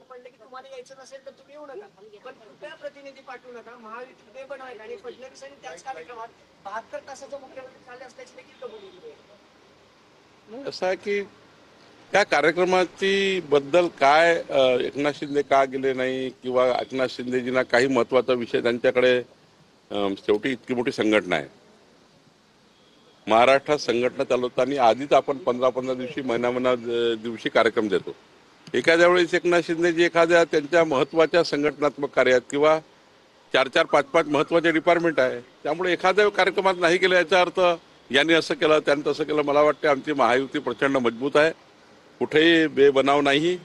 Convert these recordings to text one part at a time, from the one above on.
म्हणले की तुम्हाला यायचं नसेल तर तुम्ही येऊ नका, पण कृपया प्रतिनिधी पाठवू नका. महायुती ते बनवायला आणि फडणवीसांनी त्याच कार्यक्रमात 72 तासाचं मुख्यमंत्री झाले असल्याची देखील कबुली दिली आहे. असं आहे की त्या कार्यक्रमाची बद्दल काय एकनाथ शिंदे का गेले नाही किंवा एकनाथ शिंदेजींना काही महत्वाचा विषय त्यांच्याकडे शेवटी इतकी मोठी संघटना आहे. महाराष्ट्रात संघटना चालवताना आधीच आपण 15-15 दिवशी महिना दिवशी कार्यक्रम देतो. एखाद्या वेळेस एकनाथ शिंदेजी एखाद्या त्यांच्या महत्वाच्या संघटनात्मक कार्यात किंवा 4-4, 5-5 महत्वाचे डिपार्टमेंट आहे, त्यामुळे एखाद्या कार्यक्रमात नाही गेलं याचा अर्थ यांनी असं केलं त्यांनी तसं केलं. मला वाटतं आमची महायुती प्रचंड मजबूत आहे, कुठेही बेबनाव नाही.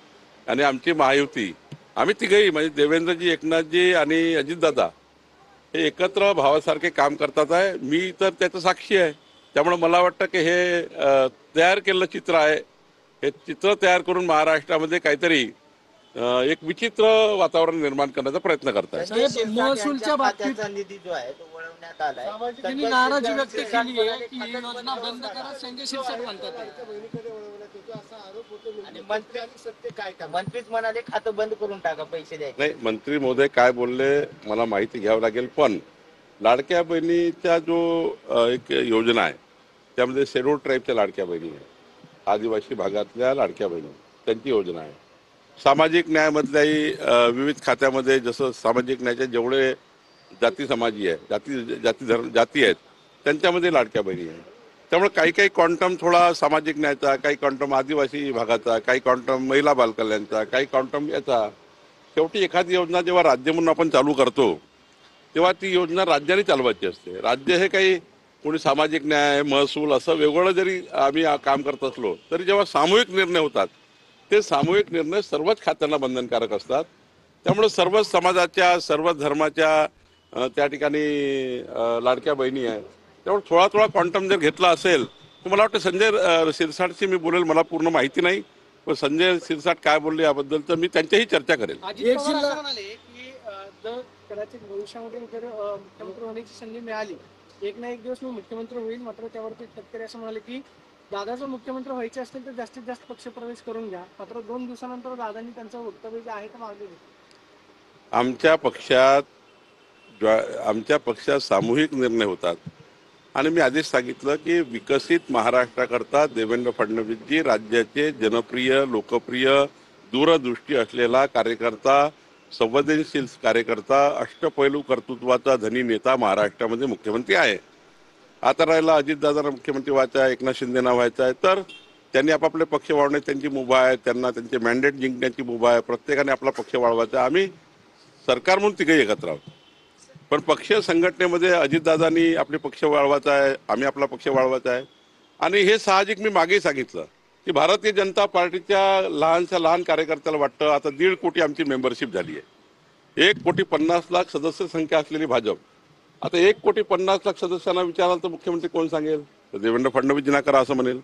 आणि आमची महायुती आम्ही तिघही म्हणजे देवेंद्रजी, एकनाथजी आणि अजितदादा हे एकत्र भावासारखे काम करतात आहे. मी तर त्याचं साक्षी आहे. त्यामुळे मला वाटतं की हे तयार केलेलं चित्र आहे. हे चित्र तयार करून महाराष्ट्रामध्ये काहीतरी एक विचित्र वातावरण निर्माण करण्याचा प्रयत्न करतात. महसूलच्या बाबतीत निधी जो आहे तो वळवण्यात आलाय. त्यांनी नाराजी व्यक्त केली आहे की ही योजना बंद करा, संजय शिरसाट म्हणतात. आणि मंत्रीच म्हणाले खातं बंद करून टाका, पैसे द्यायचे नाही. मंत्री महोदय काय बोलले मला माहिती घ्यावं लागेल, पण लाडक्या बहिणीच्या जो एक योजना आहे त्यामध्ये शेड्यूल ट्राईबच्या लाडक्या बहिणी आहे, आदिवासी भागातल्या लाडक्या बहिणी त्यांची योजना आहे. सामाजिक न्यायामधल्याही विविध खात्यामध्ये जसं सामाजिक न्यायाचे जेवढे जाती समाजी आहे, जाती आहेत त्यांच्यामध्ये लाडक्या बहिणी आहे. त्यामुळे काही काही क्वांटम थोडा सामाजिक न्यायाचा, काही क्वांटम आदिवासी भागाचा, काही क्वांटम महिला बालकल्याणचा, काही क्वांटम याचा. शेवटी एखादी योजना जेव्हा राज्य म्हणून आपण चालू करतो तेव्हा ती योजना राज्याने चालवायची असते. राज्य हे काही कोणी सामाजिक न्याय, महसूल असं वेगळं जरी आम्ही काम करत असलो तरी जेव्हा सामूहिक निर्णय होतात ते सामूहिक निर्णय सर्वच खात्यांना बंधनकारक असतात. त्यामुळे सर्वच समाजाच्या, सर्वच धर्माच्या त्या ठिकाणी लाडक्या बहिणी आहेत. त्यामुळे थोडा थोडा क्वांटम जर घेतला असेल तर मला वाटतं संजय शिरसाटशी मी बोलेल, मला पूर्ण माहिती नाही, पण संजय शिरसाट काय बोलले याबद्दल तर मी त्यांच्याही चर्चा करेल. कदाचित भविष्यामध्ये जर मुख्यमंत्री होण्याची संधी मिळाली, एक ना एक दिवस मी मुख्यमंत्री होईल, मात्र त्यावरती तटकरे असं म्हणाले की दादाचं मुख्यमंत्री व्हायचे असतील तर जास्तीत जास्त पक्षप्रवेश करून घ्या. मात्र 2 दिवसानंतर दादांनी त्यांचं वक्तव्य जे आहे ते मागे घेतलं. आमच्या पक्षात सामूहिक निर्णय होतात आणि मी आधीच सांगितलं की विकसित महाराष्ट्राकरता देवेंद्र फडणवीसजी राज्याचे जनप्रिय, लोकप्रिय, दूरदृष्टी असलेला कार्यकर्ता, संवेदनशील कार्यकर्ता, अष्टपैलू कर्तृत्वाचा धनी नेता महाराष्ट्रामध्ये मुख्यमंत्री आहे. आता राहिला अजितदादांना मुख्यमंत्री व्हायचा आहे, एकनाथ शिंदेना व्हायचा आहे, तर त्यांनी आपापले पक्ष वाढवण्याची त्यांची मुभा आहे, त्यांना त्यांचे मॅन्डेट जिंकण्याची मुभा आहे. प्रत्येकाने आपला पक्ष वाढवायचा. आम्ही सरकार म्हणून तिघही एकत्र आहोत, पण पक्ष संघटनेमध्ये अजितदादांनी आपले पक्ष वाढवायचा आहे, आम्ही आपला पक्ष वाढवायचा आहे. आणि हे साहजिक मी मागेही सांगितलं की भारतीय जनता पार्टीच्या लहान कार्यकर्त्याला वाटतं आता 1.5 कोटी आमची मेंबरशिप झाली आहे. 1,50,00,000 सदस्य संख्या असलेली भाजप आता 1,50,00,000 सदस्यांना विचाराल तर मुख्यमंत्री कोण सांगेल? तर देवेंद्र फडणवीसजींना करा असं म्हणेल.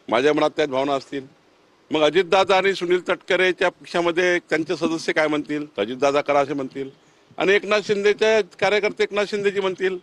माझ्या मनात त्याच भावना असतील. मग अजितदादा आणि सुनील तटकरेच्या पक्षामध्ये त्यांचे सदस्य काय म्हणतील? अजितदादा करा असे म्हणतील. आणि एकनाथ शिंदेचे कार्यकर्ते एकनाथ शिंदेजी म्हणतील.